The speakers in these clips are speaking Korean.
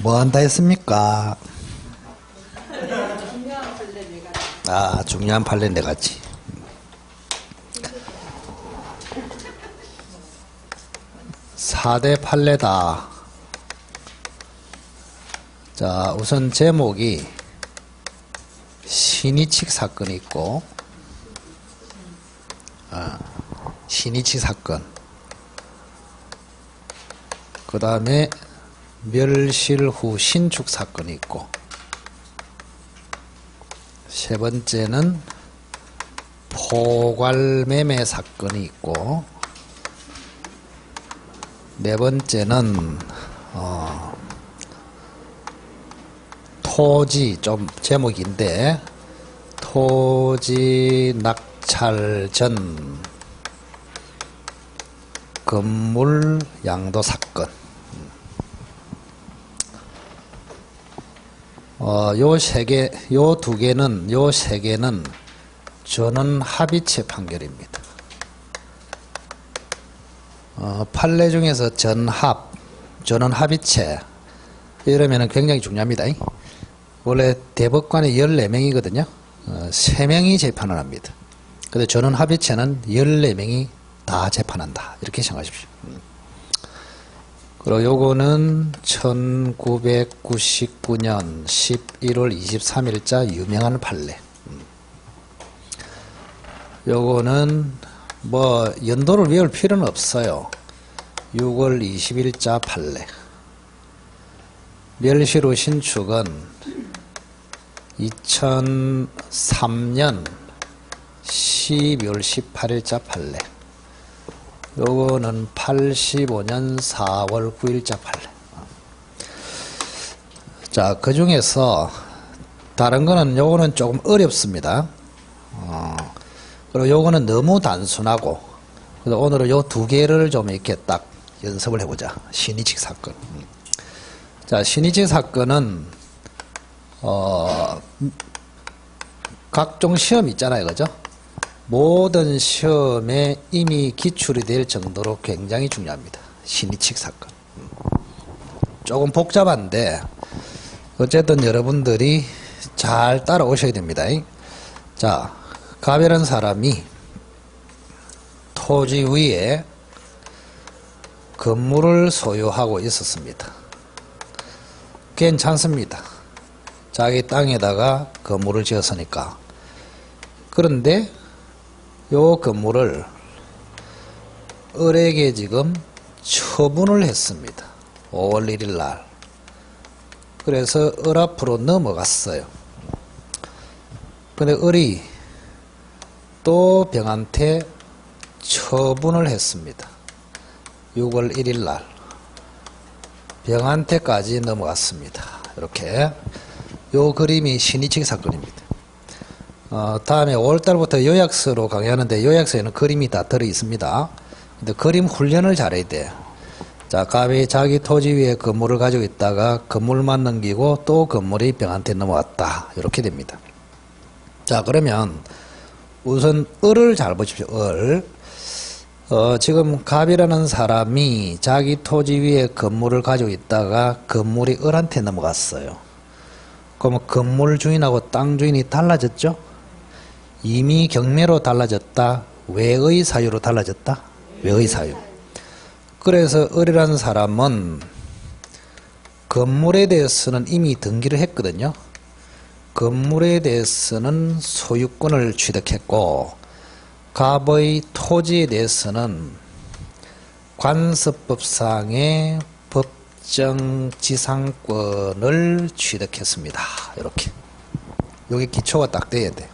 뭐 한다 했습니까? 중요한 판례 네 가지. 아, 중요한 판례 네 가지. 사대 판례다. 자, 우선 제목이 신의칙 사건이 있고, 신의칙 사건. 그 다음에 멸실 후 신축 사건이 있고, 세 번째는 포괄매매 사건이 있고, 네 번째는 토지, 좀 제목인데 토지 낙찰 전 건물 양도 사건. 요 세 개는 전원 합의체 판결입니다. 판례 중에서 전원 합의체 이러면은 굉장히 중요합니다. 원래 대법관이 14명이거든요. 3명이 재판을 합니다. 근데 전원 합의체는 14명이 다 재판한다. 이렇게 생각하십시오. 그리고 요거는 1999년 11월 23일자 유명한 판례. 요거는 뭐 연도를 외울 필요는 없어요. 6월 20일자 판례. 멸실 후 신축은 2003년 12월 18일자 판례. 요거는 85년 4월 9일자 판례. 자, 그 중에서 다른 거는 요거는 조금 어렵습니다. 그리고 요거는 너무 단순하고, 그래서 오늘은 요 두 개를 좀 이렇게 딱 연습을 해보자. 신의칙 사건. 자, 신의칙 사건은 각종 시험 있잖아요, 그죠? 모든 시험에 이미 기출이 될 정도로 굉장히 중요합니다. 신의칙 사건. 조금 복잡한데 어쨌든 여러분들이 잘 따라오셔야 됩니다. 자, 갑이라는 사람이 토지 위에 건물을 소유하고 있었습니다. 괜찮습니다. 자기 땅에다가 건물을 지었으니까. 그런데 요 건물을 을에게 지금 처분을 했습니다. 5월 1일 날. 그래서 을 앞으로 넘어갔어요. 근데 을이 또 병한테 처분을 했습니다. 6월 1일 날. 병한테까지 넘어갔습니다. 이렇게. 요 그림이 신의칙 사건입니다. 다음에 5월달부터 요약서로 강의하는데 요약서에는 그림이 다 들어있습니다. 근데 그림 훈련을 잘해야 돼요. 자, 갑이 자기 토지 위에 건물을 가지고 있다가 건물만 넘기고 또 건물이 병한테 넘어왔다. 이렇게 됩니다. 자, 그러면 우선 을을 잘 보십시오. 을. 지금 갑이라는 사람이 자기 토지 위에 건물을 가지고 있다가 건물이 을한테 넘어갔어요. 그러면 건물 주인하고 땅 주인이 달라졌죠? 이미 경매로 달라졌다? 외의 사유로 달라졌다? 외의 사유. 그래서 을이라는 사람은 건물에 대해서는 이미 등기를 했거든요. 건물에 대해서는 소유권을 취득했고, 갑의 토지에 대해서는 관습법상의 법정 지상권을 취득했습니다. 이렇게. 여기 기초가 딱 돼야 돼.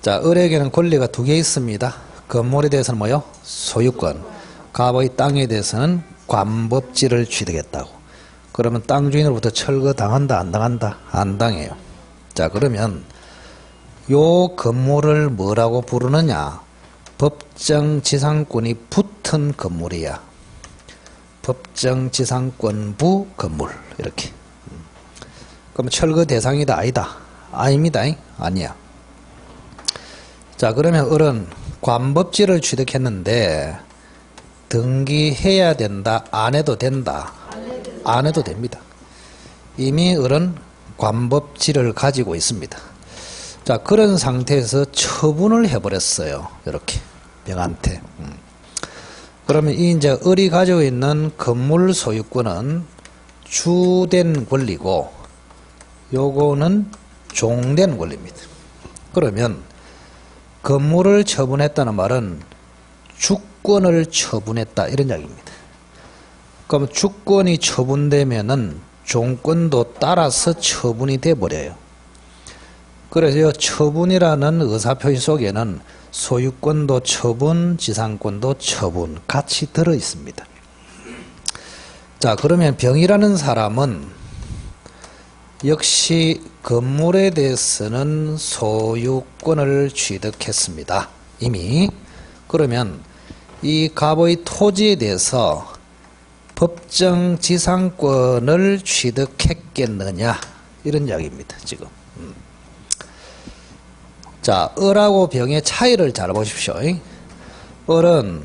자, 을에게는 권리가 두 개 있습니다. 건물에 대해서는 뭐요? 소유권. 갑의 땅에 대해서는 관법지를 취득했다고. 그러면 땅 주인으로부터 철거 당한다, 안 당한다? 안 당해요. 자, 그러면 요 건물을 뭐라고 부르느냐? 법정 지상권이 붙은 건물이야. 법정 지상권부 건물. 이렇게. 그럼 철거 대상이다, 아니다? 아닙니다. 아니야. 자, 그러면 을은 관법지를 취득했는데 등기해야 된다, 안 해도 된다? 안 해도 됩니다. 이미 을은 관법지를 가지고 있습니다. 자, 그런 상태에서 처분을 해버렸어요. 이렇게 병한테. 그러면 이 이제 을이 가지고 있는 건물 소유권은 주된 권리고 요거는 종된 권리입니다. 그러면 건물을 처분했다는 말은 주권을 처분했다 이런 이야기입니다. 그럼 주권이 처분되면은 종권도 따라서 처분이 돼 버려요. 그래서 처분이라는 의사표시 속에는 소유권도 처분, 지상권도 처분 같이 들어 있습니다. 자, 그러면 병이라는 사람은 역시 건물에 대해서는 소유권을 취득했습니다. 이미. 그러면 이 갑의 토지에 대해서 법정 지상권을 취득했겠느냐 이런 이야기입니다. 지금. 자, 을하고 병의 차이를 잘 보십시오. 을은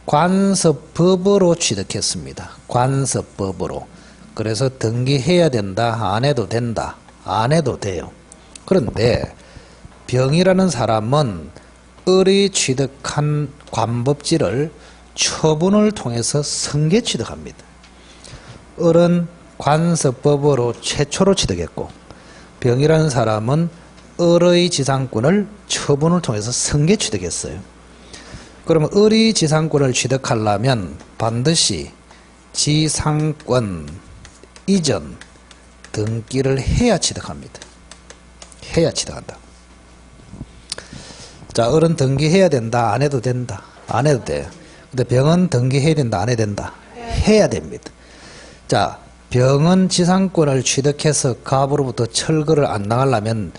관습법으로 취득했습니다. 관습법으로. 그래서 등기해야 된다, 안 해도 된다, 안 해도 돼요. 그런데 병이라는 사람은 을이 취득한 관법지를 처분을 통해서 승계 취득합니다. 을은 관습법으로 최초로 취득했고 병이라는 사람은 을의 지상권을 처분을 통해서 승계 취득했어요. 그러면 을이 지상권을 취득하려면 반드시 지상권 이전 등기를 해야 취득합니다. 해야 취득한다. 자, 을은 등기해야 된다, 안 해도 된다, 안 해도 돼요. 근데 병은 등기해야 된다, 안 해야 된다, 해야 됩니다. 자, 병은 지상권을 취득해서 갑으로부터 철거를 안 당하려면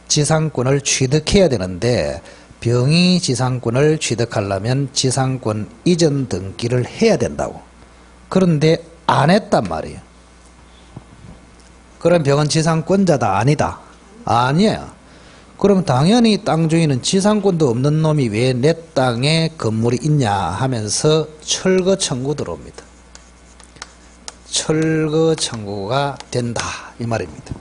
지상권을 취득해야 되는데 병이 지상권을 취득하려면 지상권 이전 등기를 해야 된다고. 그런데 안 했단 말이에요. 그럼 병은 지상권자다, 아니다? 아니에요. 그럼 당연히 땅 주인은 지상권도 없는 놈이 왜 내 땅에 건물이 있냐 하면서 철거 청구 들어옵니다. 철거 청구가 된다 이 말입니다.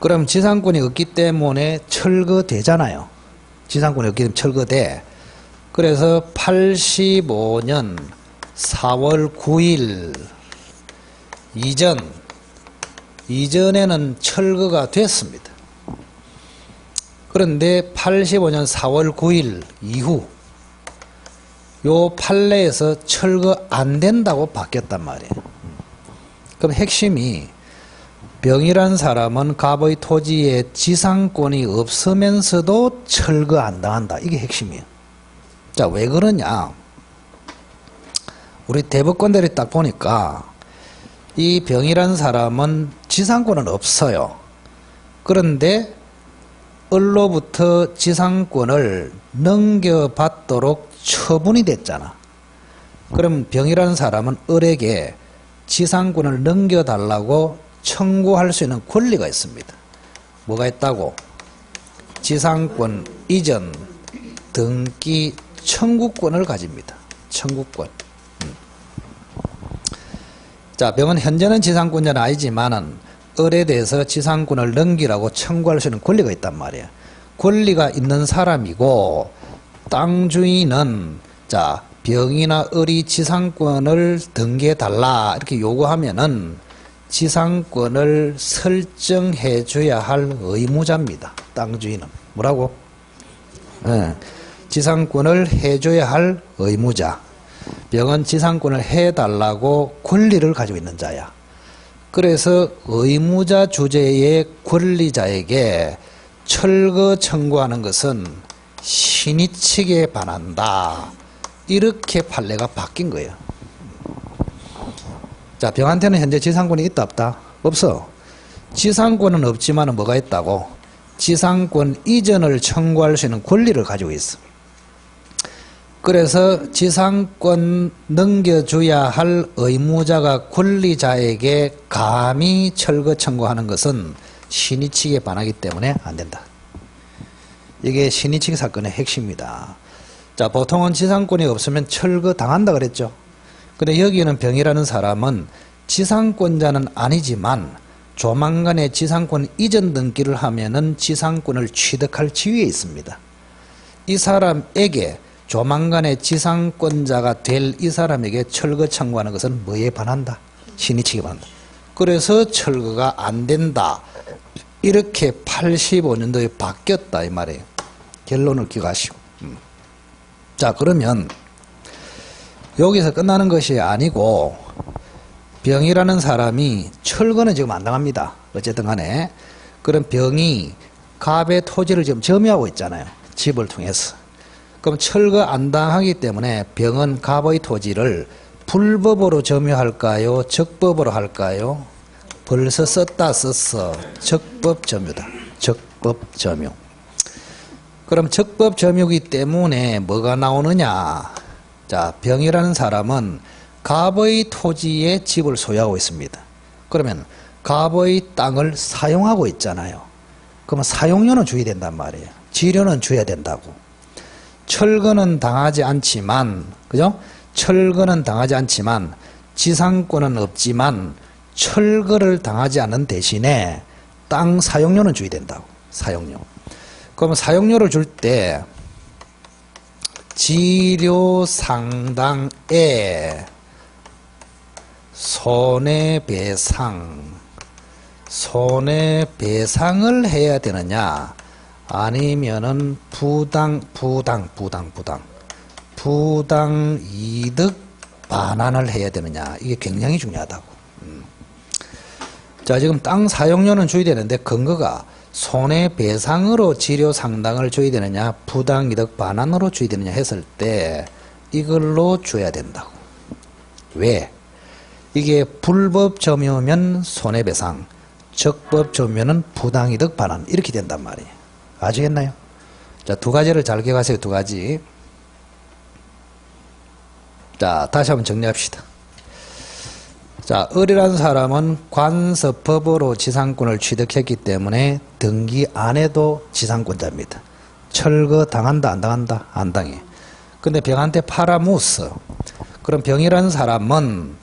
그럼 지상권이 없기 때문에 철거되잖아요. 지상권이 없기 때문에 철거돼. 그래서 85년 4월 9일 이전에는 철거가 됐습니다. 그런데 85년 4월 9일 이후 요 판례에서 철거 안 된다고 바뀌었단 말이에요. 그럼 핵심이 병이란 사람은 갑의 토지에 지상권이 없으면서도 철거 안 당한다. 이게 핵심이에요. 자, 왜 그러냐? 우리 대법관들이 딱 보니까 이 병이란 사람은 지상권은 없어요. 그런데 을로부터 지상권을 넘겨받도록 처분이 됐잖아. 그럼 병이라는 사람은 을에게 지상권을 넘겨달라고 청구할 수 있는 권리가 있습니다. 뭐가 있다고? 지상권 이전 등기 청구권을 가집니다. 청구권. 자, 병은 현재는 지상권자는 아니지만은 을에 대해서 지상권을 넘기라고 청구할 수 있는 권리가 있단 말이에요. 권리가 있는 사람이고 땅 주인은 자, 병이나 을이 지상권을 등기해 달라 이렇게 요구하면은 지상권을 설정해 줘야 할 의무자입니다. 땅 주인은. 뭐라고? 지상권을 해줘야 할 의무자. 병은 지상권을 해달라고 권리를 가지고 있는 자야. 그래서 의무자 주제의 권리자에게 철거 청구하는 것은 신의 측에 반한다. 이렇게 판례가 바뀐 거예요. 자, 병한테는 현재 지상권이 있다 없다? 없어. 지상권은 없지만 뭐가 있다고? 지상권 이전을 청구할 수 있는 권리를 가지고 있어. 그래서 지상권 넘겨줘야 할 의무자가 권리자에게 감히 철거 청구하는 것은 신의 측에 반하기 때문에 안 된다. 이게 신의 측 사건의 핵심입니다. 자, 자, 보통은 지상권이 없으면 철거 당한다 그랬죠. 근데 여기는 병이라는 사람은 지상권자는 아니지만 조만간에 지상권 이전 등기를 하면은 지상권을 취득할 지위에 있습니다. 이 사람에게 조만간에 지상권자가 될 이 사람에게 철거 청구하는 것은 뭐에 반한다? 신의칙에 반한다. 그래서 철거가 안 된다. 이렇게 85년도에 바뀌었다 이 말이에요. 결론을 기억하시고. 자, 그러면 여기서 끝나는 것이 아니고 병이라는 사람이 철거는 지금 안 당합니다. 어쨌든 간에. 그럼 병이 갑의 토지를 지금 점유하고 있잖아요. 집을 통해서. 그럼 철거 안 당하기 때문에 병은 갑의 토지를 불법으로 점유할까요? 적법으로 할까요? 벌써 썼다 썼어. 적법 점유다. 적법 점유. 그럼 적법 점유이기 때문에 뭐가 나오느냐? 자, 병이라는 사람은 갑의 토지에 집을 소유하고 있습니다. 그러면 갑의 땅을 사용하고 있잖아요. 그러면 사용료는 줘야 된단 말이에요. 지료는 줘야 된다고. 철거는 당하지 않지만, 그죠? 철거는 당하지 않지만 지상권은 없지만 철거를 당하지 않는 대신에 땅 사용료는 줘야 된다고. 사용료. 그럼 사용료를 줄 때 지료상당의 손해배상을 해야 되느냐, 아니면은 부당 이득 반환을 해야 되느냐, 이게 굉장히 중요하다고. 자, 지금 땅 사용료는 줘야 되는데 근거가 손해배상으로 지료상당을 줘야 되느냐, 부당이득 반환으로 줘야 되느냐 했을 때 이걸로 줘야 된다고. 왜? 이게 불법 점유면 손해배상, 적법 점유는 부당이득 반환, 이렇게 된단 말이에요. 아시겠나요? 자, 두 가지를 잘 기억하세요. 두 가지. 자, 다시 한번 정리합시다. 자, 을이라는 사람은 관서법으로 지상권을 취득했기 때문에 등기 안 해도 지상권자입니다. 철거 당한다 안 당한다? 안 당해. 근데 병한테 팔아먹었어. 그럼 병이라는 사람은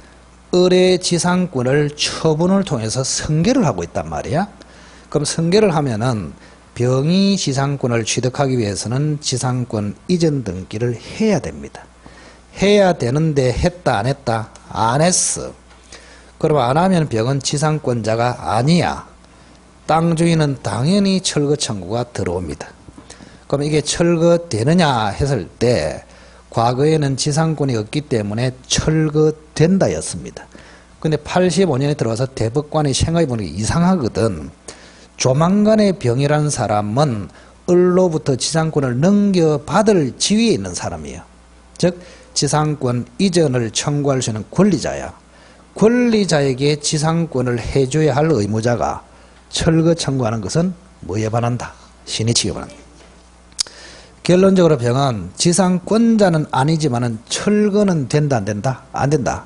을의 지상권을 처분을 통해서 승계를 하고 있단 말이야. 그럼 승계를 하면은 병이 지상권을 취득하기 위해서는 지상권 이전 등기를 해야 됩니다. 해야 되는데 했다 안 했다? 안 했어. 그럼 안 하면 병은 지상권자가 아니야. 땅 주인은 당연히 철거 청구가 들어옵니다. 그럼 이게 철거되느냐 했을 때 과거에는 지상권이 없기 때문에 철거된다 였습니다. 근데 85년에 들어와서 대법관이 생각해보는 게 이상하거든. 조만간에 병이라는 사람은 을로부터 지상권을 넘겨받을 지위에 있는 사람이에요. 즉 지상권 이전을 청구할 수 있는 권리자야. 권리자에게 지상권을 해줘야 할 의무자가 철거 청구하는 것은 뭐에 반한다? 신의칙에 반한다. 결론적으로 병은 지상권자는 아니지만은 철거는 된다 안 된다? 안 된다.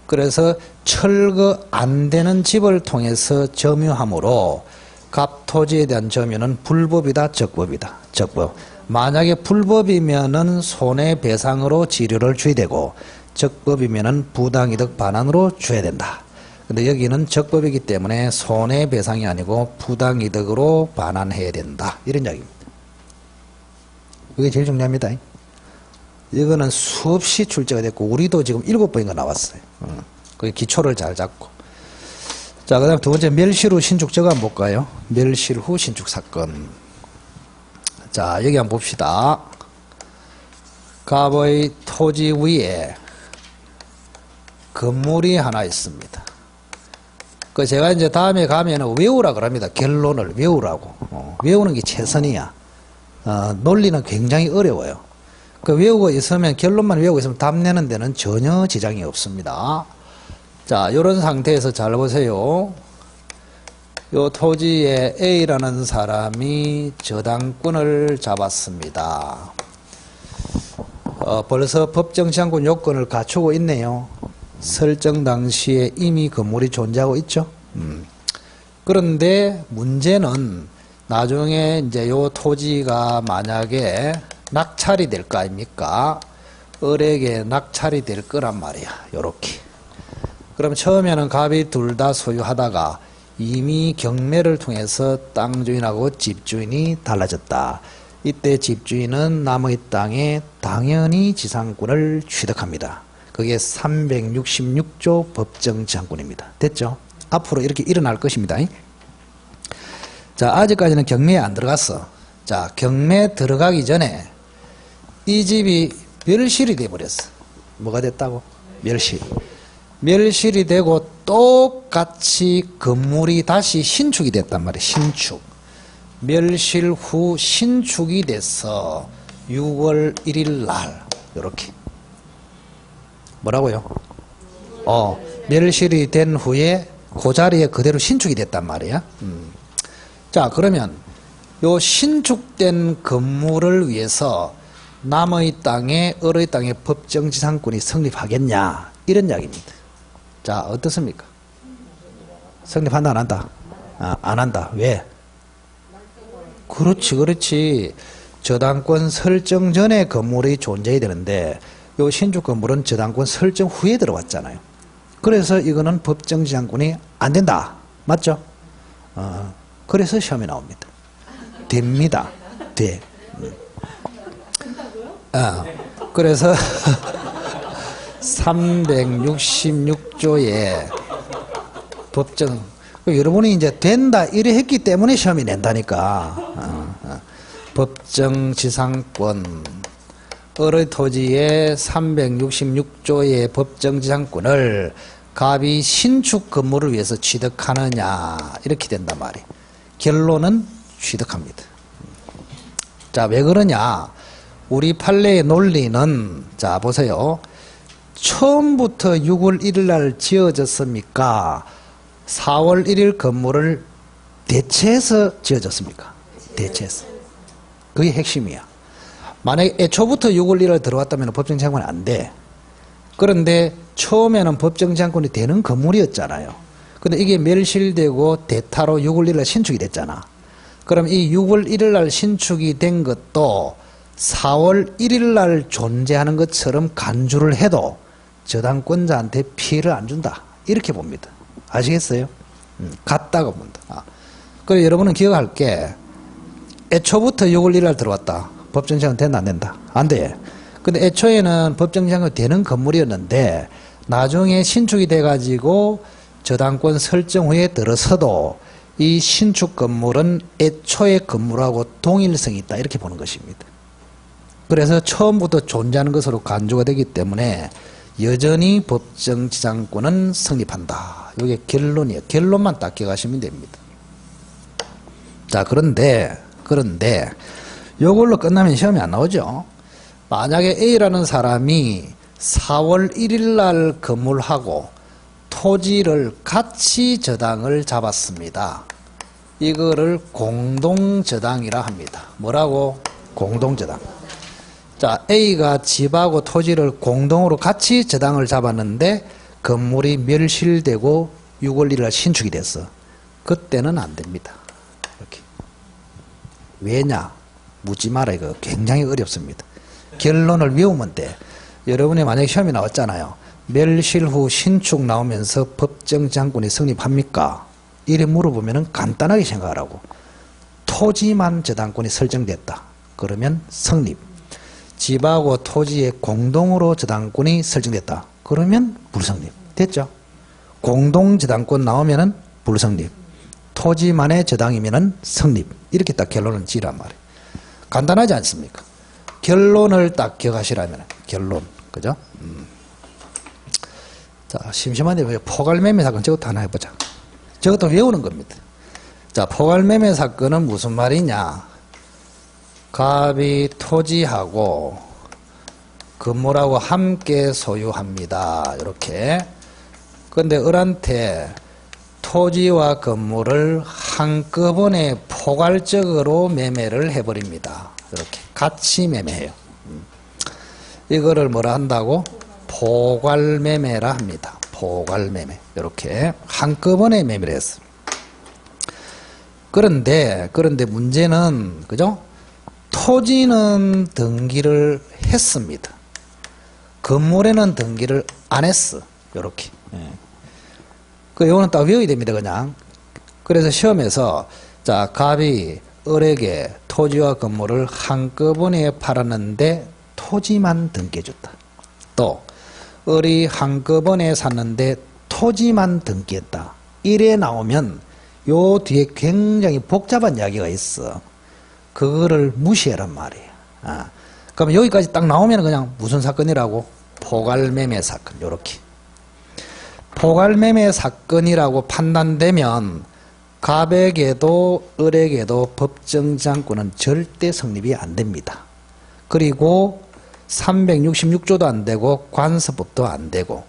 그래서 철거 안 되는 집을 통해서 점유함으로 갑토지에 대한 점유는 불법이다 적법이다? 적법. 만약에 불법이면은 손해배상으로 지료를 줘야 되고 적법이면은 부당이득 반환으로 줘야 된다. 근데 여기는 적법이기 때문에 손해배상이 아니고 부당이득으로 반환해야 된다. 이런 이야기입니다. 그게 제일 중요합니다. 이거는 수없이 출제가 됐고 우리도 지금 7번인가 나왔어요. 그 기초를 잘 잡고. 자, 그 다음 두 번째 멸실 후 신축저가 한번 볼까요? 멸실 후 신축 사건. 자, 여기 한번 봅시다. 갑의 토지 위에 건물이 하나 있습니다. 그 제가 이제 다음에 가면은 외우라 그럽니다. 결론을 외우라고. 외우는 게 최선이야. 논리는 굉장히 어려워요. 그 외우고 있으면, 결론만 외우고 있으면 답 내는 데는 전혀 지장이 없습니다. 자, 이런 상태에서 잘 보세요. 요 토지에 A라는 사람이 저당권을 잡았습니다. 벌써 법정지상권 요건을 갖추고 있네요. 설정 당시에 이미 건물이 존재하고 있죠. 그런데 문제는 나중에 이제 요 토지가 만약에 낙찰이 될 거 아닙니까? 을에게 낙찰이 될 거란 말이야. 요렇게. 그럼 처음에는 갑이 둘 다 소유하다가 이미 경매를 통해서 땅 주인하고 집주인이 달라졌다. 이때 집주인은 남의 땅에 당연히 지상권을 취득합니다. 그게 366조 법정지상권입니다. 됐죠? 앞으로 이렇게 일어날 것입니다. 자, 아직까지는 경매에 안 들어갔어. 자, 경매 들어가기 전에 이 집이 멸실이 돼버렸어. 뭐가 됐다고? 멸실. 멸실이 되고 똑같이 건물이 다시 신축이 됐단 말이에요. 신축. 멸실 후 신축이 돼서 6월 1일 날 이렇게. 뭐라고요? 멸실이 된 후에 그 자리에 그대로 신축이 됐단 말이야. 자, 그러면 요 신축된 건물을 위해서 남의 땅에 을의 땅에 법정지상권이 성립하겠냐 이런 이야기입니다. 자, 어떻습니까? 성립한다 안 한다? 안 한다. 왜? 그렇지. 저당권 설정 전에 건물이 존재해야 되는데 요 신축 건물은 저당권 설정 후에 들어왔잖아요. 그래서 이거는 법정지상권이 안 된다. 맞죠? 그래서 시험에 나옵니다. 됩니다. 돼. 그래서 366조의 법정, 여러분이 이제 된다 이래 했기 때문에 시험이 낸다니까. 법정지상권, 을의 토지의 366조의 법정지상권을 갑이 신축 건물을 위해서 취득하느냐 이렇게 된단 말이에요. 결론은 취득합니다. 자, 왜 그러냐? 우리 판례의 논리는, 자, 보세요. 처음부터 6월 1일 날 지어졌습니까? 4월 1일 건물을 대체해서 지어졌습니까? 대체해서. 그게 핵심이야. 만약에 애초부터 6월 1일 날 들어왔다면 법정지상권이 안 돼. 그런데 처음에는 법정지상권이 되는 건물이었잖아요. 근데 이게 멸실되고 대타로 6월 1일 날 신축이 됐잖아. 그럼 이 6월 1일 날 신축이 된 것도 4월 1일 날 존재하는 것처럼 간주를 해도 저당권자한테 피해를 안 준다. 이렇게 봅니다. 아시겠어요? 같다고 본다. 그래서 여러분은 기억할 게 애초부터 6월 1일 날 들어왔다. 법정지상권 된다 안 된다? 안 돼. 근데 애초에는 법정지상권 되는 건물이었는데 나중에 신축이 돼가지고 저당권 설정 후에 들어서도 이 신축 건물은 애초의 건물하고 동일성이 있다. 이렇게 보는 것입니다. 그래서 처음부터 존재하는 것으로 간주가 되기 때문에 여전히 법정지상권은 성립한다. 이게 결론이에요. 결론만 딱 기억하시면 됩니다. 자, 그런데 이걸로 끝나면 시험이 안 나오죠. 만약에 A라는 사람이 4월 1일 날 건물하고 토지를 같이 저당을 잡았습니다. 이거를 공동저당이라 합니다. 뭐라고? 공동저당. 자, A가 집하고 토지를 공동으로 같이 저당을 잡았는데 건물이 멸실되고 6월 1일 날 신축이 됐어. 그때는 안 됩니다. 이렇게. 왜냐? 묻지 마라. 이거 굉장히 어렵습니다. 결론을 외우면 돼. 여러분이 만약에 시험이 나왔잖아요. 멸실 후 신축 나오면서 법정지상권이 성립합니까? 이래 물어보면 간단하게 생각하라고. 토지만 저당권이 설정됐다. 그러면 성립. 집하고 토지의 공동으로 저당권이 설정됐다. 그러면 불성립. 됐죠? 공동 저당권 나오면은 불성립. 토지만의 저당이면은 성립. 이렇게 딱 결론을 지으란 말이에요. 간단하지 않습니까? 결론을 딱 기억하시라면 결론. 그죠? 자, 심심한데 포괄매매 사건 저것도 하나 해보자. 저것도 외우는 겁니다. 자, 포괄매매 사건은 무슨 말이냐? 갑이 토지하고 건물하고 함께 소유합니다. 이렇게. 그런데 을한테 토지와 건물을 한꺼번에 포괄적으로 매매를 해버립니다. 이렇게 같이 매매해요. 이거를 뭐라 한다고? 포괄매매라 합니다. 포괄매매. 이렇게 한꺼번에 매매를 했어요. 그런데 문제는, 그죠? 토지는 등기를 했습니다. 건물에는 등기를 안 했어. 요렇게. 요거는 딱 외워야 됩니다, 그냥. 그래서 시험에서, 자, 갑이 을에게 토지와 건물을 한꺼번에 팔았는데 토지만 등기해줬다. 또, 을이 한꺼번에 샀는데 토지만 등기했다. 이래 나오면 요 뒤에 굉장히 복잡한 이야기가 있어. 그거를 무시해란 말이에요. 그럼 여기까지 딱 나오면 그냥 무슨 사건이라고? 포괄매매 사건. 요렇게. 포괄매매 사건이라고 판단되면 갑에게도 을에게도 법정지상권은 절대 성립이 안 됩니다. 그리고 366조도 안 되고 관서법도 안 되고,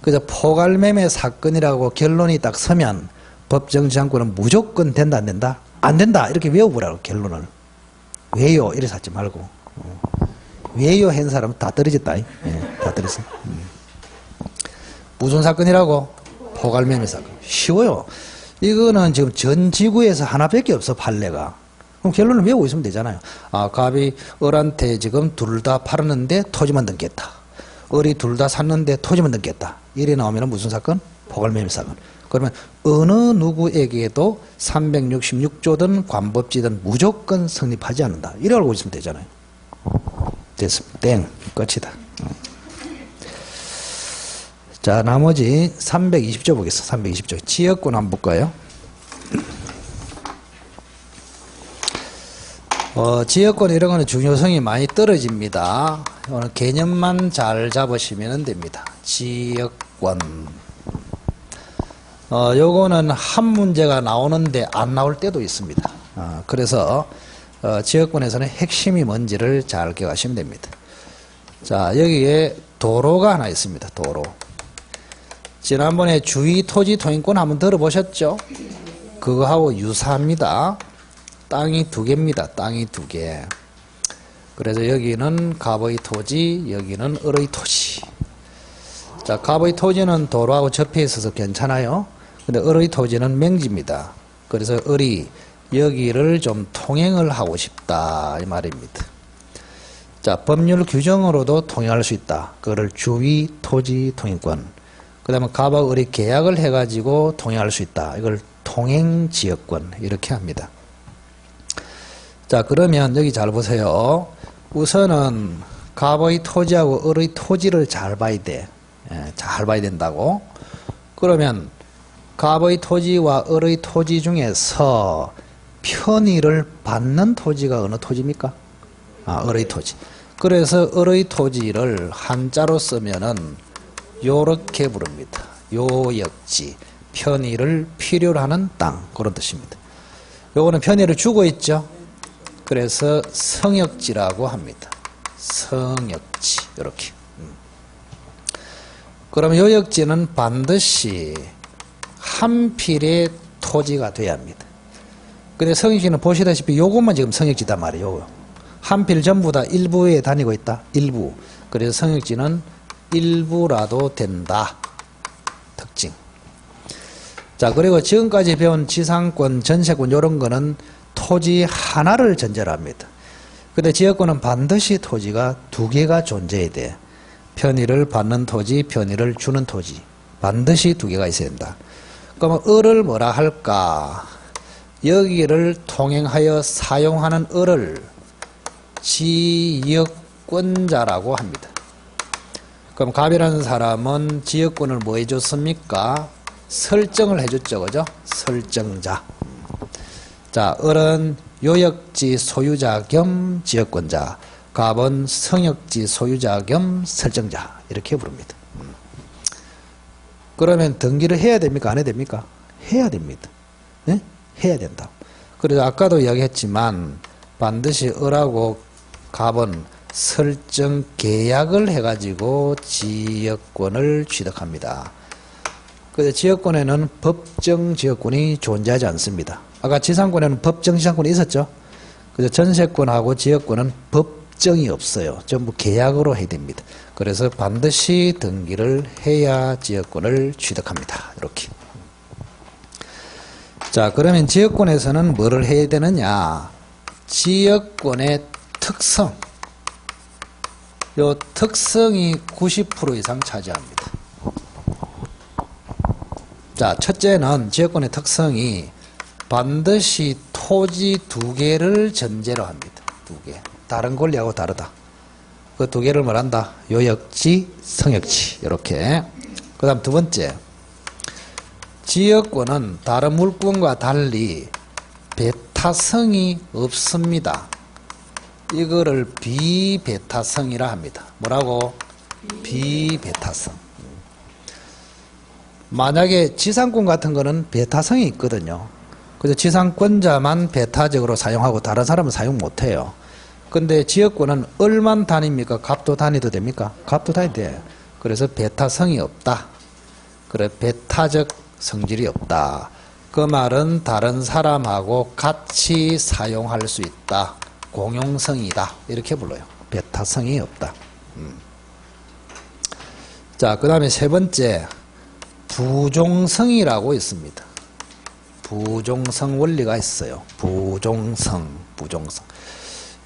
그래서 포괄매매 사건이라고 결론이 딱 서면 법정지상권은 무조건 된다 안 된다? 안 된다 이렇게 외워보라고 결론을. 왜요? 이래서 하지 말고. 왜요? 한 사람은 다 떨어졌다. 다 떨어졌어. 무슨 사건이라고? 포괄매매 사건. 쉬워요. 이거는 지금 전 지구에서 하나밖에 없어, 판례가. 그럼 결론을 외우고 있으면 되잖아요. 갑이 을한테 지금 둘 다 팔았는데 토지만 등기했다. 을이 둘 다 샀는데 토지만 등기했다. 이래 나오면 무슨 사건? 포괄매매 사건. 그러면 어느 누구에게도 366조든 관법지든 무조건 성립하지 않는다. 이래 알고 있으면 되잖아요. 됐습니다. 땡. 끝이다. 자, 나머지 320조 보겠습니다. 320조. 지역권 한번 볼까요? 지역권 이런 거는 중요성이 많이 떨어집니다. 오늘 개념만 잘 잡으시면 됩니다. 지역권. 요거는 한 문제가 나오는데 안 나올 때도 있습니다. 그래서 지역권에서는 핵심이 뭔지를 잘 기억하시면 됩니다. 자, 여기에 도로가 하나 있습니다. 도로. 지난번에 주의 토지 통행권 한번 들어보셨죠? 그거하고 유사합니다. 땅이 두 개입니다. 땅이 두 개. 그래서 여기는 갑의 토지, 여기는 을의 토지. 자, 갑의 토지는 도로하고 접해 있어서 괜찮아요. 근데 을의 토지는 맹지입니다. 그래서 을이 여기를 좀 통행을 하고 싶다 이 말입니다. 자, 법률 규정으로도 통행할 수 있다. 그거를 주의 토지 통행권. 그 다음에 갑과 을이 계약을 해가지고 통행할 수 있다. 이걸 통행지역권 이렇게 합니다. 자, 그러면 여기 잘 보세요. 우선은 갑의 토지하고 을의 토지를 잘 봐야 돼. 잘 봐야 된다고. 그러면 갑의 토지와 을의 토지 중에서 편의를 받는 토지가 어느 토지입니까? 을의 토지. 그래서 을의 토지를 한자로 쓰면은 요렇게 부릅니다. 요역지. 편의를 필요로 하는 땅. 그런 뜻입니다. 요거는 편의를 주고 있죠. 그래서 성역지라고 합니다. 성역지. 요렇게. 그럼 요역지는 반드시 한 필의 토지가 돼야 합니다. 근데 성역지는 보시다시피 요것만 지금 성역지단 말이에요. 한 필 전부 다 일부에 다니고 있다. 일부. 그래서 성역지는 일부라도 된다. 특징. 자, 그리고 지금까지 배운 지상권, 전세권 이런 거는 토지 하나를 전제로 합니다. 근데 지역권은 반드시 토지가 두 개가 존재해야 돼. 편의를 받는 토지, 편의를 주는 토지. 반드시 두 개가 있어야 된다. 그러면 을을 뭐라 할까? 여기를 통행하여 사용하는 을을 지역권자라고 합니다. 그럼 갑이라는 사람은 지역권을 뭐 해줬습니까? 설정을 해줬죠. 그죠? 설정자. 자, 을은 요역지 소유자 겸 지역권자, 갑은 성역지 소유자 겸 설정자 이렇게 부릅니다. 그러면 등기를 해야 됩니까? 안 해야 됩니까? 해야 됩니다. 네? 해야 된다. 그래서 아까도 이야기했지만 반드시 을하고 갑은 설정 계약을 해가지고 지역권을 취득합니다. 그래서 지역권에는 법정 지역권이 존재하지 않습니다. 아까 지상권에는 법정 지상권이 있었죠. 그래서 전세권하고 지역권은 법정이 없어요. 전부 계약으로 해야 됩니다. 그래서 반드시 등기를 해야 지역권을 취득합니다. 이렇게. 자, 그러면 지역권에서는 뭐를 해야 되느냐? 지역권의 특성, 요 특성이 90% 이상 차지합니다. 자, 첫째는 지역권의 특성이 반드시 토지 2개를 전제로 합니다. 2개. 다른 권리하고 다르다. 그 2개를 뭐란다? 요역지, 성역지. 이렇게. 그 다음 두 번째. 지역권은 다른 물권과 달리 배타성이 없습니다. 이거를 비배타성이라 합니다. 뭐라고? 비배타성. 만약에 지상권 같은 거는 배타성이 있거든요. 그래서 지상권자만 배타적으로 사용하고 다른 사람은 사용 못해요. 근데 지역권은 얼만 단위입니까? 갑도 단위도 됩니까? 갑도 단위 돼. 그래서 배타성이 없다. 그래, 배타적 성질이 없다. 그 말은 다른 사람하고 같이 사용할 수 있다. 공용성이다. 이렇게 불러요. 배타성이 없다. 자, 그 다음에 세 번째, 부종성이라고 있습니다. 부종성 원리가 있어요. 부종성.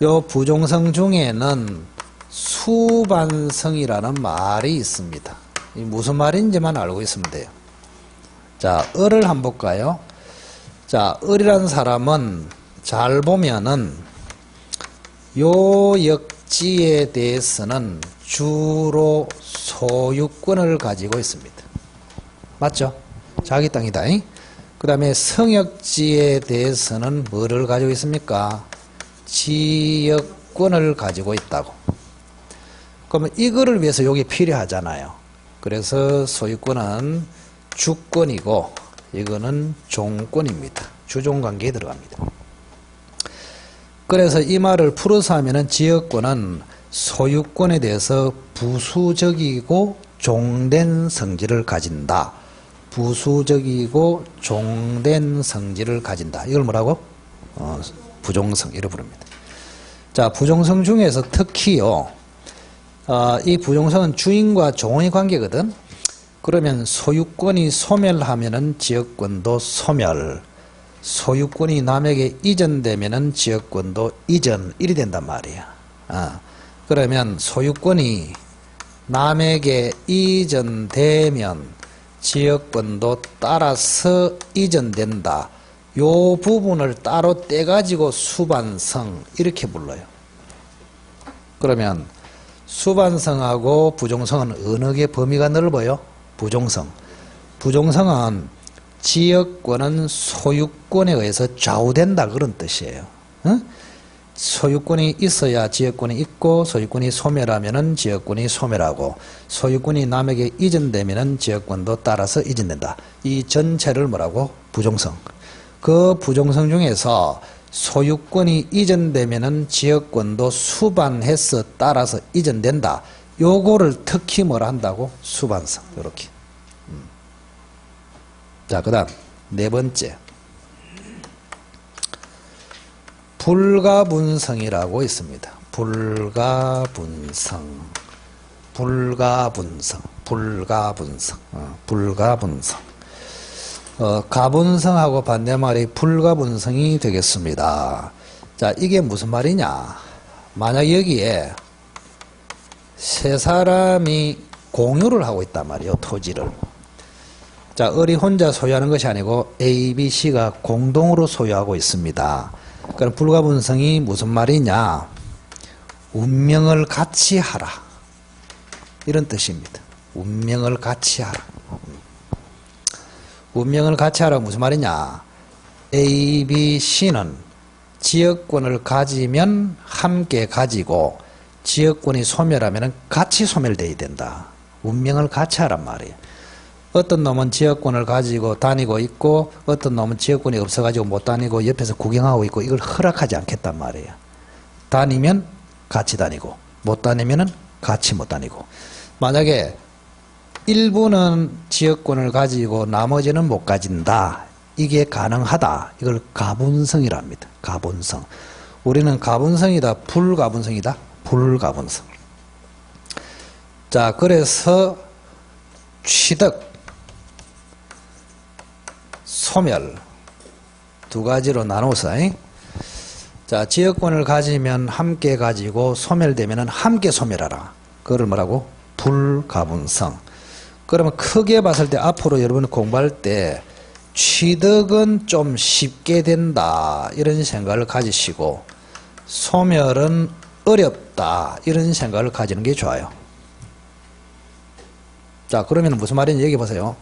요 부종성 중에는 수반성이라는 말이 있습니다. 이 무슨 말인지만 알고 있으면 돼요. 자, 을을 한번 볼까요? 자, 을이라는 사람은 잘 보면은 요 역지에 대해서는 주로 소유권을 가지고 있습니다. 맞죠? 자기 땅이다. 그 다음에 성역지에 대해서는 뭐를 가지고 있습니까? 지역권을 가지고 있다고. 그러면 이거를 위해서 이게 필요하잖아요. 그래서 소유권은 주권이고 이거는 종권입니다. 주종관계에 들어갑니다. 그래서 이 말을 풀어서 하면은 지역권은 소유권에 대해서 부수적이고 종된 성질을 가진다. 부수적이고 종된 성질을 가진다. 이걸 뭐라고? 부종성, 이렇게 부릅니다. 자, 부종성 중에서 특히요, 이 부종성은 주인과 종의 관계거든. 그러면 소유권이 소멸하면은 지역권도 소멸, 소유권이 남에게 이전되면은 지역권도 이전, 이리 된단 말이야. 그러면 소유권이 남에게 이전되면 지역권도 따라서 이전된다. 요 부분을 따로 떼가지고 수반성, 이렇게 불러요. 그러면 수반성하고 부종성은 어느 게 범위가 넓어요? 부종성. 부종성은 지역권은 소유권에 의해서 좌우된다, 그런 뜻이에요. 소유권이 있어야 지역권이 있고, 소유권이 소멸하면은 지역권이 소멸하고, 소유권이 남에게 이전되면은 지역권도 따라서 이전된다. 이 전체를 뭐라고? 부종성. 그 부종성 중에서 소유권이 이전되면은 지역권도 수반해서 따라서 이전된다. 요거를 특히 뭐라 한다고? 수반성. 요렇게. 자, 그 다음 네 번째, 불가분성이라고 있습니다. 불가분성. 가분성하고 반대말이 불가분성이 되겠습니다. 자, 이게 무슨 말이냐? 만약 여기에 세 사람이 공유를 하고 있단 말이에요, 토지를. 자, 을이 혼자 소유하는 것이 아니고 A, B, C가 공동으로 소유하고 있습니다. 그럼 불가분성이 무슨 말이냐? 운명을 같이 하라, 이런 뜻입니다. 운명을 같이 하라. 운명을 같이 하라 무슨 말이냐? A, B, C는 지역권을 가지면 함께 가지고 지역권이 소멸하면 같이 소멸되어야 된다. 운명을 같이 하란 말이에요. 어떤 놈은 지역권을 가지고 다니고 있고 어떤 놈은 지역권이 없어가지고 못 다니고 옆에서 구경하고 있고, 이걸 허락하지 않겠단 말이에요. 다니면 같이 다니고 못 다니면은 같이 못 다니고. 만약에 일부는 지역권을 가지고 나머지는 못 가진다, 이게 가능하다. 이걸 가분성이랍니다. 가분성. 우리는 가분성이다, 불가분성이다? 불가분성. 자, 그래서 취득, 소멸 두 가지로 나눠서, 자, 지역권을 가지면 함께 가지고 소멸되면은 함께 소멸하라. 그걸 뭐라고? 불가분성. 그러면 크게 봤을 때 앞으로 여러분 공부할 때 취득은 좀 쉽게 된다 이런 생각을 가지시고 소멸은 어렵다 이런 생각을 가지는 게 좋아요. 자, 그러면 무슨 말인지 얘기해 보세요.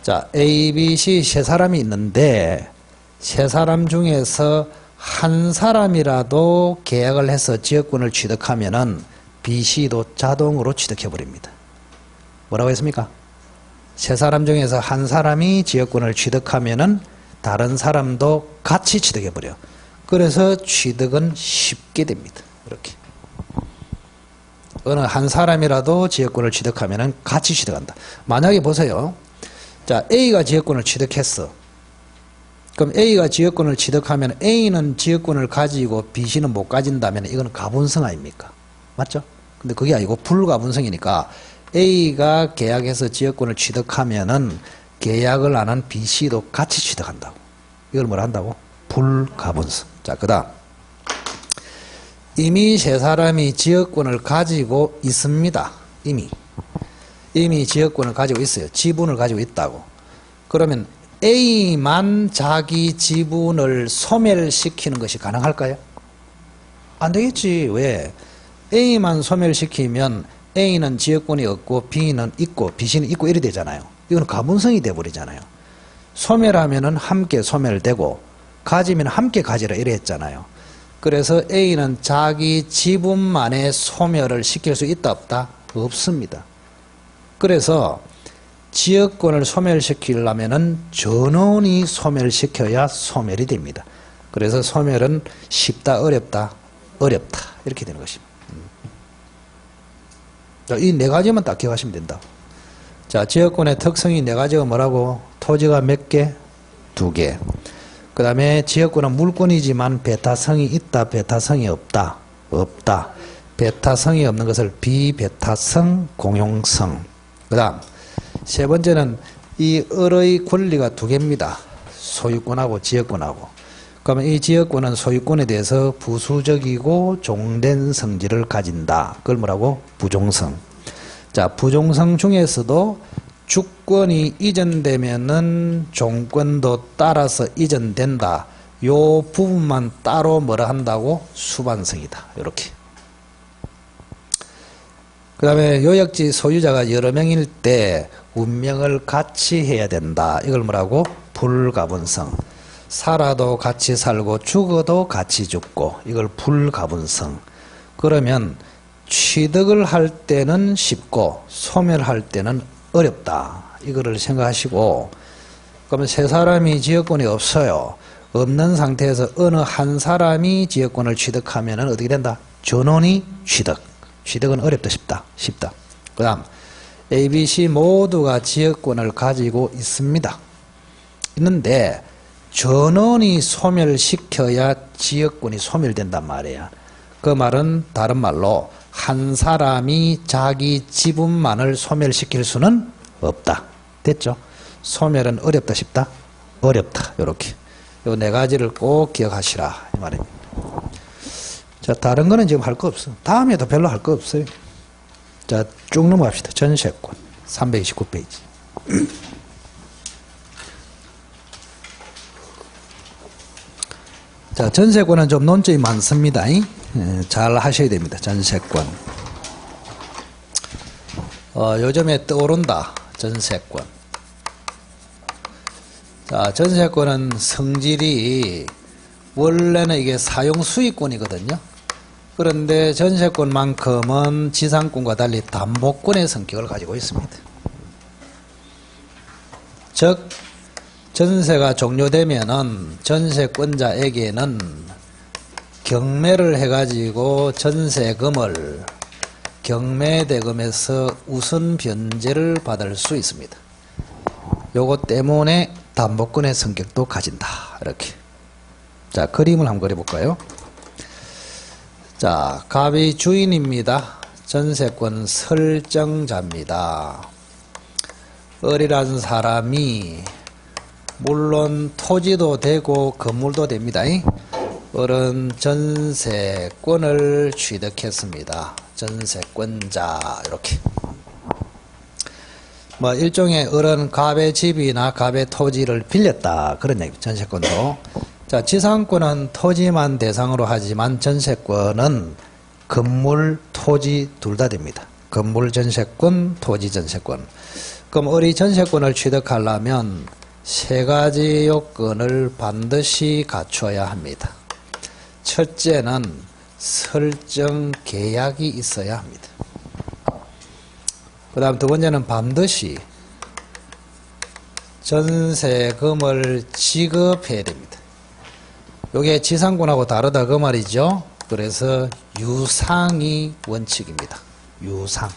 자, A, B, C 세 사람이 있는데 세 사람 중에서 한 사람이라도 계약을 해서 지역권을 취득하면은 B, C도 자동으로 취득해 버립니다. 뭐라고 했습니까? 세 사람 중에서 한 사람이 지역권을 취득하면은 다른 사람도 같이 취득해 버려. 그래서 취득은 쉽게 됩니다. 이렇게. 어느 한 사람이라도 지역권을 취득하면은 같이 취득한다. 만약에 보세요. 자, A가 지역권을 취득했어. 그럼 A가 지역권을 취득하면 A는 지역권을 가지고 B, C는 못 가진다면 이건 가분성 아닙니까? 맞죠? 근데 그게 아니고 불가분성이니까 A가 계약해서 지역권을 취득하면은 계약을 안 한 B, C도 같이 취득한다고. 이걸 뭐라 한다고? 불가분성. 자, 그 다음. 이미 세 사람이 지역권을 가지고 있습니다. 이미 지역권을 가지고 있어요. 지분을 가지고 있다고. 그러면 A만 자기 지분을 소멸시키는 것이 가능할까요? 안 되겠지. 왜? A만 소멸시키면 A는 지역권이 없고 B는 있고 BC는 있고 이래 되잖아요. 이건 가분성이 돼버리잖아요. 소멸하면은 함께 소멸되고 가지면 함께 가지라 이래 했잖아요. 그래서 A는 자기 지분만의 소멸을 시킬 수 있다 없다? 없습니다. 그래서 지역권을 소멸시키려면은 전원이 소멸시켜야 소멸이 됩니다. 그래서 소멸은 쉽다 어렵다? 어렵다 이렇게 되는 것입니다. 이 네 가지만 딱 기억하시면 된다. 자, 지역권의 특성이 네 가지가 뭐라고? 토지가 몇 개? 2개. 그 다음에 지역권은 물권이지만 배타성이 있다, 배타성이 없다. 없다. 배타성이 없는 것을 비배타성, 공용성. 그 다음 세 번째는 이 을의 권리가 2개입니다. 소유권하고 지역권하고. 그러면 이 지역권은 소유권에 대해서 부수적이고 종된 성질을 가진다. 그걸 뭐라고? 부종성. 자, 부종성 중에서도 주권이 이전되면은 종권도 따라서 이전된다. 요 부분만 따로 뭐라 한다고? 수반성이다. 이렇게. 그 다음에 요역지 소유자가 여러 명일 때 운명을 같이 해야 된다. 이걸 뭐라고? 불가분성. 살아도 같이 살고 죽어도 같이 죽고 이걸 불가분성. 그러면 취득을 할 때는 쉽고 소멸할 때는 어렵다. 이거를 생각하시고 그러면 세 사람이 지역권이 없어요. 없는 상태에서 어느 한 사람이 지역권을 취득하면 어떻게 된다? 전원이 취득. 취득은 어렵다 쉽다. 쉽다. 그 다음 A, B, C 모두가 지역권을 가지고 있습니다. 있는데 전원이 소멸시켜야 지역권이 소멸된단 말이야. 그 말은 다른 말로 한 사람이 자기 지분만을 소멸시킬 수는 없다. 됐죠? 소멸은 어렵다 쉽다? 어렵다. 요렇게. 요 네 가지를 꼭 기억하시라 이 말입니다. 자, 다른 거는 지금 할 거 없어. 다음에도 별로 할 거 없어요. 자, 쭉 넘어갑시다. 전세권 329페이지. 자, 전세권은 좀 논점이 많습니다. 잘 하셔야 됩니다. 전세권. 요즘에 떠오른다. 전세권. 자, 전세권은 성질이 원래는 이게 사용 수익권이거든요. 그런데 전세권만큼은 지상권과 달리 담보권의 성격을 가지고 있습니다. 즉 전세가 종료되면은 전세권자에게는 경매를 해가지고 전세금을 경매대금에서 우선 변제를 받을 수 있습니다. 요것 때문에 담보권의 성격도 가진다. 이렇게. 자, 그림을 한번 그려볼까요? 자, 갑이 주인입니다. 전세권 설정자입니다. 을이라는 사람이 물론 토지도 되고 건물도 됩니다. 어른 전세권을 취득했습니다. 전세권자 이렇게. 뭐 일종의 어른 갑의 집이나 갑의 토지를 빌렸다 그런 얘기. 전세권도. 자, 지상권은 토지만 대상으로 하지만 전세권은 건물, 토지 둘 다 됩니다. 건물 전세권, 토지 전세권. 그럼 우리 전세권을 취득하려면 세 가지 요건을 반드시 갖춰야 합니다. 첫째는 설정 계약이 있어야 합니다. 그 다음 두 번째는 반드시 전세금을 지급해야 됩니다. 이게 지상권하고 다르다 그 말이죠. 그래서 유상이 원칙입니다. 유상.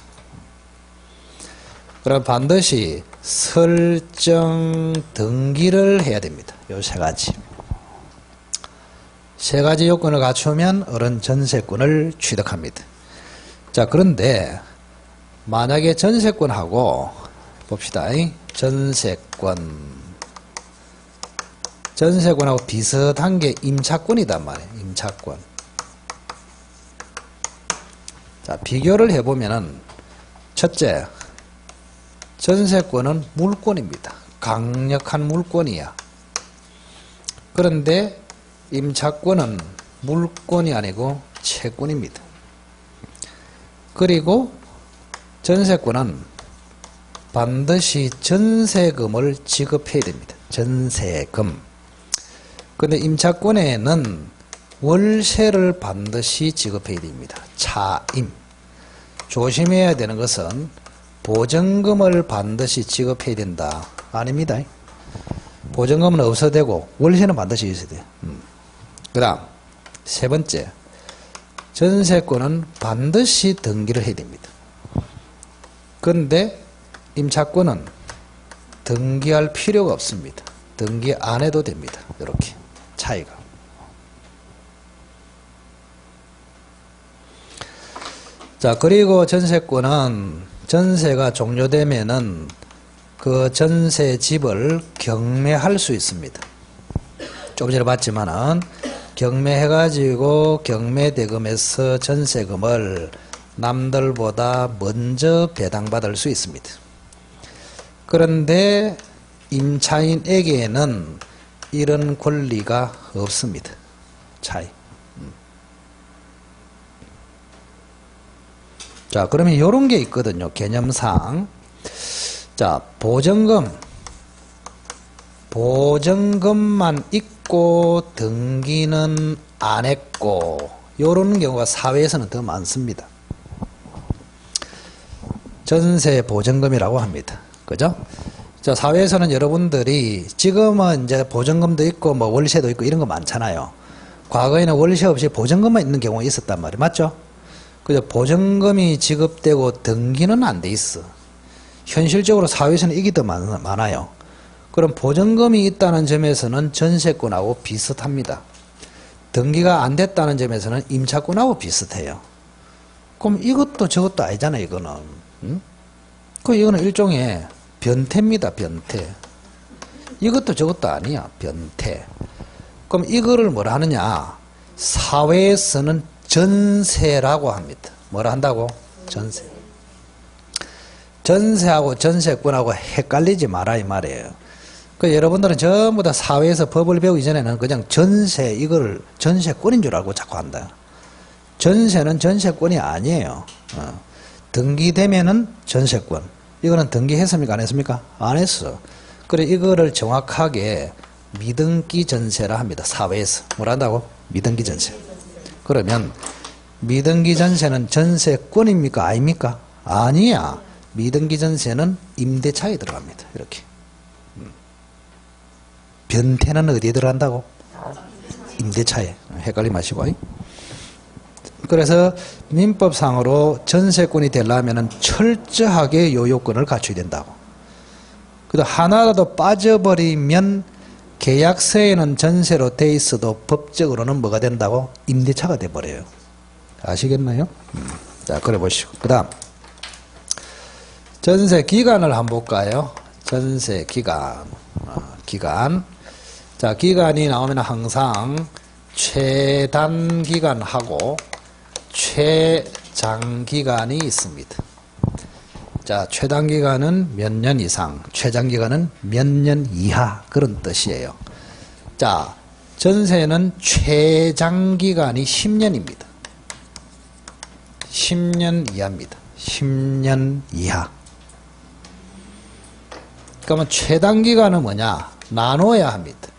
그럼 반드시 설정 등기를 해야 됩니다. 요 세 가지. 세 가지 요건을 갖추면 어른 전세권을 취득합니다. 자, 그런데 만약에 전세권하고 봅시다. 전세권하고 비슷한 게 임차권이단 말이에요. 임차권. 자, 비교를 해보면은 첫째, 전세권은 물권입니다. 강력한 물권이야. 그런데 임차권은 물권이 아니고 채권입니다. 그리고 전세권은 반드시 전세금을 지급해야 됩니다. 전세금. 근데 임차권에는 월세를 반드시 지급해야 됩니다. 차임. 조심해야 되는 것은 보증금을 반드시 지급해야 된다. 아닙니다. 보증금은 없어도 되고 월세는 반드시 있어야 돼요. 그 다음 세 번째, 전세권은 반드시 등기를 해야 됩니다. 그런데 임차권은 등기할 필요가 없습니다. 등기 안 해도 됩니다. 이렇게 차이가. 자, 그리고 전세권은 전세가 종료되면은 그 전세 집을 경매할 수 있습니다. 좀 전에 봤지만은 경매해가지고 경매대금에서 전세금을 남들보다 먼저 배당받을 수 있습니다. 그런데 임차인에게는 이런 권리가 없습니다. 차이. 자, 그러면 이런 게 있거든요. 개념상. 자, 보증금만 있고 등기는 안 했고, 요런 경우가 사회에서는 더 많습니다. 전세 보증금이라고 합니다. 그죠? 자, 사회에서는 여러분들이 지금은 이제 보증금도 있고 뭐 월세도 있고 이런 거 많잖아요. 과거에는 월세 없이 보증금만 있는 경우가 있었단 말이에요. 맞죠? 그죠? 보증금이 지급되고 등기는 안 돼 있어. 현실적으로 사회에서는 이게 더 많아요. 그럼 보증금이 있다는 점에서는 전세권하고 비슷합니다. 등기가 안 됐다는 점에서는 임차권하고 비슷해요. 그럼 이것도 저것도 아니잖아요, 이거는. 응? 그 이거는 일종의 변태입니다, 변태. 이것도 저것도 아니야, 변태. 그럼 이거를 뭐라 하느냐? 사회에서는 전세라고 합니다. 뭐라 한다고? 전세. 전세하고 전세권하고 헷갈리지 마라 이 말이에요. 그 여러분들은 전부 다 사회에서 법을 배우기 전에는 그냥 전세 이걸 전세권인 줄 알고 자꾸 한다. 전세는 전세권이 아니에요. 등기되면은 전세권. 이거는 등기했습니까? 안 했습니까? 안 했어. 그래 이거를 정확하게 미등기 전세라 합니다. 사회에서. 뭐라 한다고? 미등기 전세. 그러면 미등기 전세는 전세권입니까? 아닙니까? 아니야. 미등기 전세는 임대차에 들어갑니다. 이렇게. 변태는 어디에 들어간다고? 임대차에. 헷갈리 마시고. 그래서 민법상으로 전세권이 되려면 철저하게 요 요건을 갖춰야 된다고. 그래도 하나라도 빠져버리면 계약서에는 전세로 돼 있어도 법적으로는 뭐가 된다고? 임대차가 돼버려요. 아시겠나요? 자, 그래 보시고. 그 다음. 전세 기간을 한번 볼까요? 전세 기간. 기간. 자, 기간이 나오면 항상 최단기간하고 최장기간이 있습니다. 자, 최단기간은 몇 년 이상, 최장기간은 몇 년 이하 그런 뜻이에요. 자, 전세는 최장기간이 10년입니다. 10년 이하입니다. 10년 이하. 그러면 최단기간은 뭐냐? 나눠야 합니다.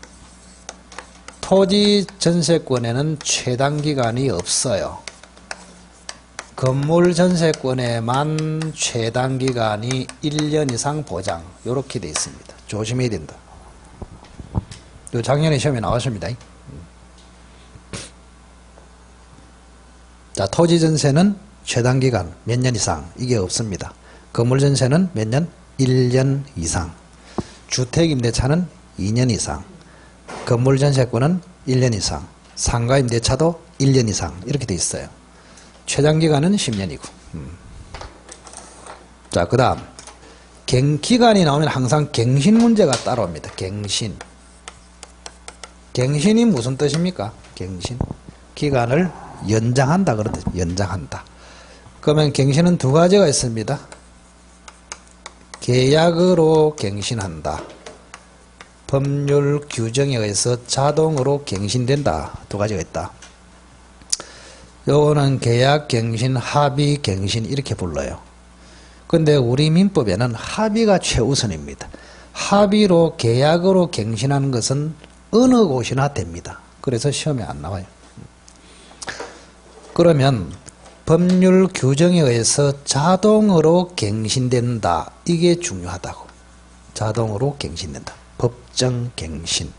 토지 전세권에는 최단기간이 없어요. 건물 전세권에만 최단기간이 1년 이상 보장, 이렇게 되어 있습니다. 조심해야 된다. 요 작년에 시험에 나왔습니다. 자, 토지 전세는 최단기간 몇 년 이상, 이게 없습니다. 건물 전세는 몇 년? 1년 이상. 주택임대차는 2년 이상. 건물 전세권은 1년 이상. 상가임대차도 1년 이상. 이렇게 되어 있어요. 최장기간은 10년이고. 자, 그 다음 기간이 나오면 항상 갱신 문제가 따라옵니다. 갱신. 갱신이 무슨 뜻입니까? 갱신. 기간을 연장한다 그런 뜻. 연장한다. 그러면 갱신은 두 가지가 있습니다. 계약으로 갱신한다. 법률 규정에 의해서 자동으로 갱신된다. 두 가지가 있다. 요거는 계약 갱신, 합의 갱신 이렇게 불러요. 근데 우리 민법에는 합의가 최우선입니다. 합의로 계약으로 갱신하는 것은 어느 곳이나 됩니다. 그래서 시험에 안 나와요. 그러면 법률 규정에 의해서 자동으로 갱신된다. 이게 중요하다고. 자동으로 갱신된다. 법정 갱신.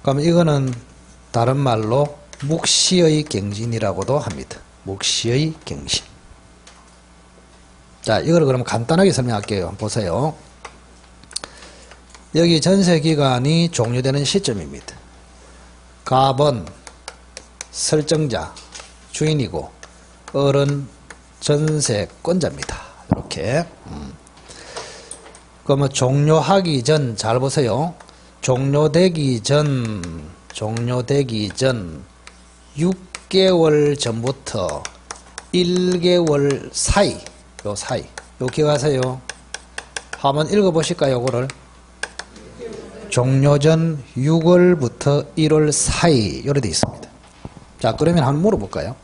그럼 이거는 다른 말로 묵시의 갱신이라고도 합니다. 묵시의 갱신. 자, 이걸 그럼 간단하게 설명할게요. 보세요. 여기 전세기간이 종료되는 시점입니다. 갑은 설정자, 주인이고 을은 전세권자입니다. 이렇게. 그러면 종료하기 전, 잘 보세요. 종료되기 전 6개월 전부터 1개월 사이, 요 사이, 요 기억하세요. 한번 읽어보실까요, 요거를? 종료 전 6월부터 1월 사이, 이렇게 되어 있습니다. 자, 그러면 한번 물어볼까요?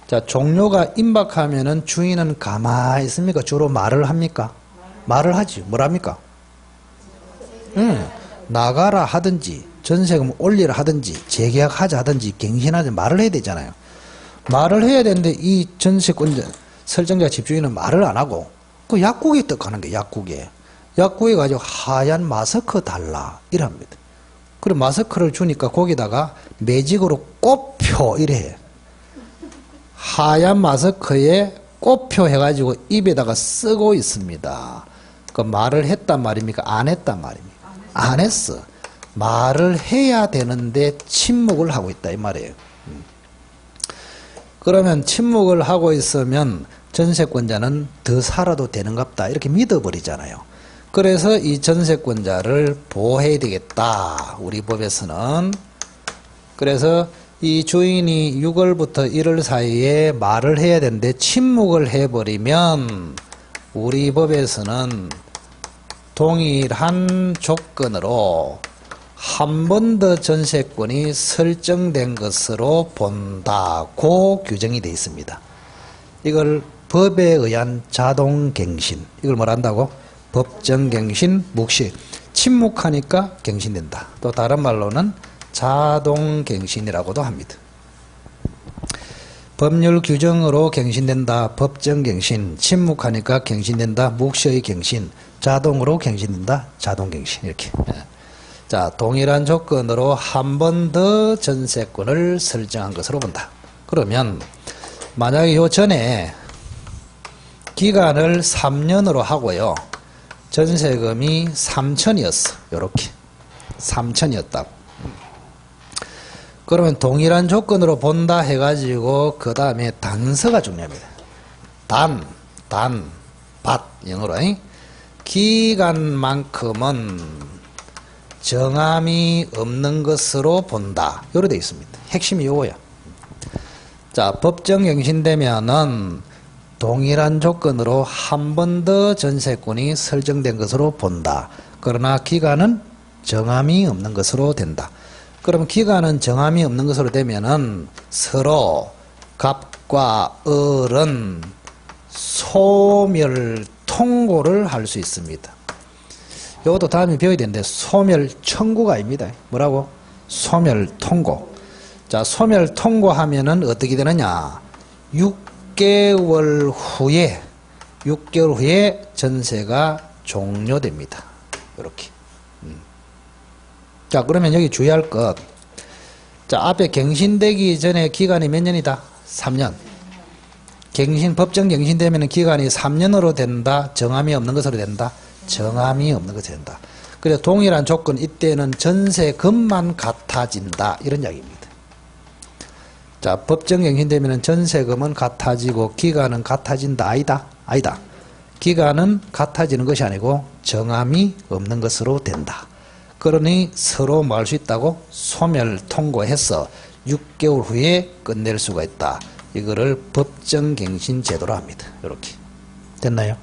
자, 종료가 임박하면은 주인은 가만히 있습니까? 주로 말을 합니까? 말을 하지. 뭘 합니까? 나가라 하든지, 전세금 올리라 하든지, 재계약하자 하든지, 갱신하자 말을 해야 되잖아요. 말을 해야 되는데 이 전세권자, 설정자 집주인은 말을 안 하고 그 약국에 떡하는 게 약국에 가지고 하얀 마스크 달라 이랍니다. 그리고 마스크를 주니까 거기다가 매직으로 꽃표 이래. 하얀 마스크에 꽃표 해가지고 입에다가 쓰고 있습니다. 그 말을 했단 말입니까? 안 했단 말입니까? 안 했어. 말을 해야 되는데 침묵을 하고 있다 이 말이에요. 그러면 침묵을 하고 있으면 전세권자는 더 살아도 되는갑다 이렇게 믿어버리잖아요. 그래서 이 전세권자를 보호해야 되겠다. 우리 법에서는. 그래서 이 주인이 6월부터 1월 사이에 말을 해야 되는데 침묵을 해버리면 우리 법에서는 동일한 조건으로 한 번 더 전세권이 설정된 것으로 본다고 규정이 되어 있습니다. 이걸 법에 의한 자동갱신, 이걸 뭐라 한다고? 법정갱신, 묵시. 침묵하니까 갱신된다. 또 다른 말로는 자동갱신이라고도 합니다. 법률 규정으로 갱신된다. 법정갱신. 침묵하니까 갱신된다. 묵시의 갱신. 자동으로 갱신된다. 자동갱신. 이렇게. 자, 동일한 조건으로 한 번 더 전세권을 설정한 것으로 본다. 그러면 만약에 요 전에 기간을 3년으로 하고요. 전세금이 3천이었어. 요렇게. 3천이었다고. 그러면 동일한 조건으로 본다 해가지고 그 다음에 단서가 중요합니다. 밭 영어로 기간만큼은 정함이 없는 것으로 본다. 요로 되어 있습니다. 핵심이 요거야. 자, 법정 갱신되면은 동일한 조건으로 한 번 더 전세권이 설정된 것으로 본다. 그러나 기간은 정함이 없는 것으로 된다. 그럼 기간은 정함이 없는 것으로 되면은 서로 갑과 을은 소멸 통고를 할 수 있습니다. 이것도 다음에 배워야 되는데 소멸 청구가 아닙니다. 뭐라고? 소멸 통고. 자, 소멸 통고하면은 어떻게 되느냐? 6개월 후에 전세가 종료됩니다. 이렇게. 자, 그러면 여기 주의할 것. 자, 앞에 갱신되기 전에 기간이 몇 년이다? 3년. 법정 갱신되면 기간이 3년으로 된다. 정함이 없는 것으로 된다. 정함이 없는 것으로 된다. 그래서 동일한 조건, 이때는 전세금만 같아진다. 이런 이야기입니다. 자, 법정 갱신되면 전세금은 같아지고 기간은 같아진다. 아니다. 기간은 같아지는 것이 아니고 정함이 없는 것으로 된다. 그러니 서로 뭐 할 수 있다고? 소멸 통고해서 6개월 후에 끝낼 수가 있다. 이거를 법정갱신 제도로 합니다. 이렇게. 됐나요?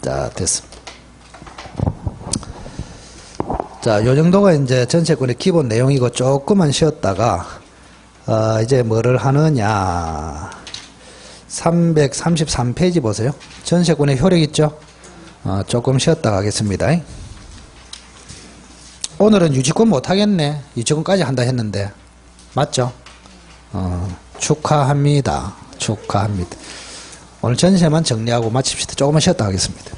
자, 됐습니다. 자, 요 정도가 이제 전세권의 기본 내용이고 조금만 쉬었다가, 이제 뭐를 하느냐. 333페이지 보세요. 전세권의 효력 있죠? 조금 쉬었다가 하겠습니다. 오늘은 유지권 못하겠네. 유지권까지 한다 했는데. 맞죠? 축하합니다. 오늘 전세만 정리하고 마칩시다. 조금만 쉬었다 하겠습니다.